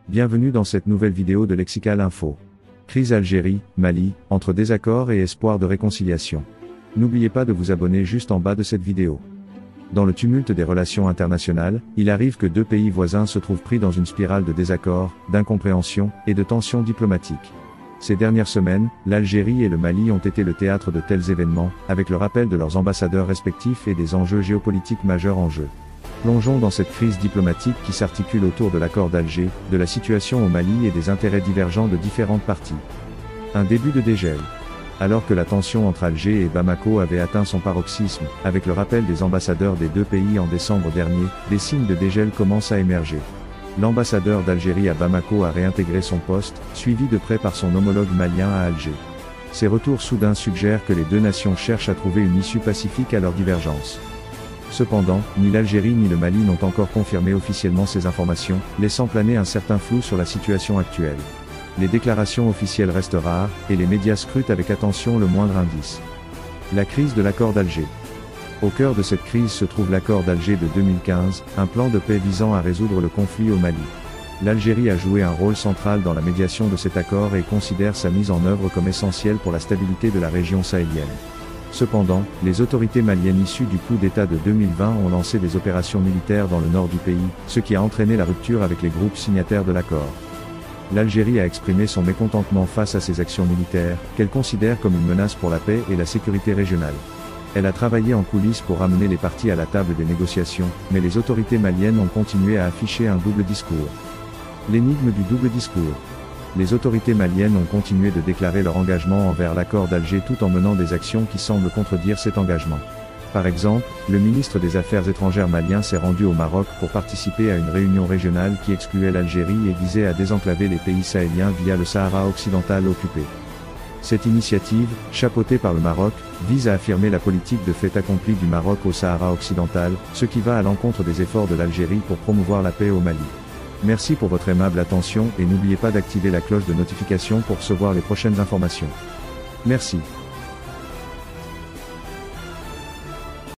Bienvenue dans cette nouvelle vidéo de Lexical Info. Crise Algérie, Mali, entre désaccords et espoir de réconciliation. N'oubliez pas de vous abonner juste en bas de cette vidéo. Dans le tumulte des relations internationales, il arrive que deux pays voisins se trouvent pris dans une spirale de désaccords, d'incompréhension, et de tensions diplomatiques. Ces dernières semaines, l'Algérie et le Mali ont été le théâtre de tels événements, avec le rappel de leurs ambassadeurs respectifs et des enjeux géopolitiques majeurs en jeu. Plongeons dans cette crise diplomatique qui s'articule autour de l'accord d'Alger, de la situation au Mali et des intérêts divergents de différentes parties. Un début de dégel. Alors que la tension entre Alger et Bamako avait atteint son paroxysme, avec le rappel des ambassadeurs des deux pays en décembre dernier, des signes de dégel commencent à émerger. L'ambassadeur d'Algérie à Bamako a réintégré son poste, suivi de près par son homologue malien à Alger. Ces retours soudains suggèrent que les deux nations cherchent à trouver une issue pacifique à leurs divergences. Cependant, ni l'Algérie ni le Mali n'ont encore confirmé officiellement ces informations, laissant planer un certain flou sur la situation actuelle. Les déclarations officielles restent rares, et les médias scrutent avec attention le moindre indice. La crise de l'accord d'Alger. Au cœur de cette crise se trouve l'accord d'Alger de 2015, un plan de paix visant à résoudre le conflit au Mali. L'Algérie a joué un rôle central dans la médiation de cet accord et considère sa mise en œuvre comme essentielle pour la stabilité de la région sahélienne. Cependant, les autorités maliennes issues du coup d'État de 2020 ont lancé des opérations militaires dans le nord du pays, ce qui a entraîné la rupture avec les groupes signataires de l'accord. L'Algérie a exprimé son mécontentement face à ces actions militaires, qu'elle considère comme une menace pour la paix et la sécurité régionale. Elle a travaillé en coulisses pour ramener les parties à la table des négociations, mais les autorités maliennes ont continué à afficher un double discours. L'énigme du double discours. Les autorités maliennes ont continué de déclarer leur engagement envers l'accord d'Alger tout en menant des actions qui semblent contredire cet engagement. Par exemple, le ministre des Affaires étrangères malien s'est rendu au Maroc pour participer à une réunion régionale qui excluait l'Algérie et visait à désenclaver les pays sahéliens via le Sahara occidental occupé. Cette initiative, chapeautée par le Maroc, vise à affirmer la politique de fait accompli du Maroc au Sahara occidental, ce qui va à l'encontre des efforts de l'Algérie pour promouvoir la paix au Mali. Merci pour votre aimable attention et n'oubliez pas d'activer la cloche de notification pour recevoir les prochaines informations. Merci.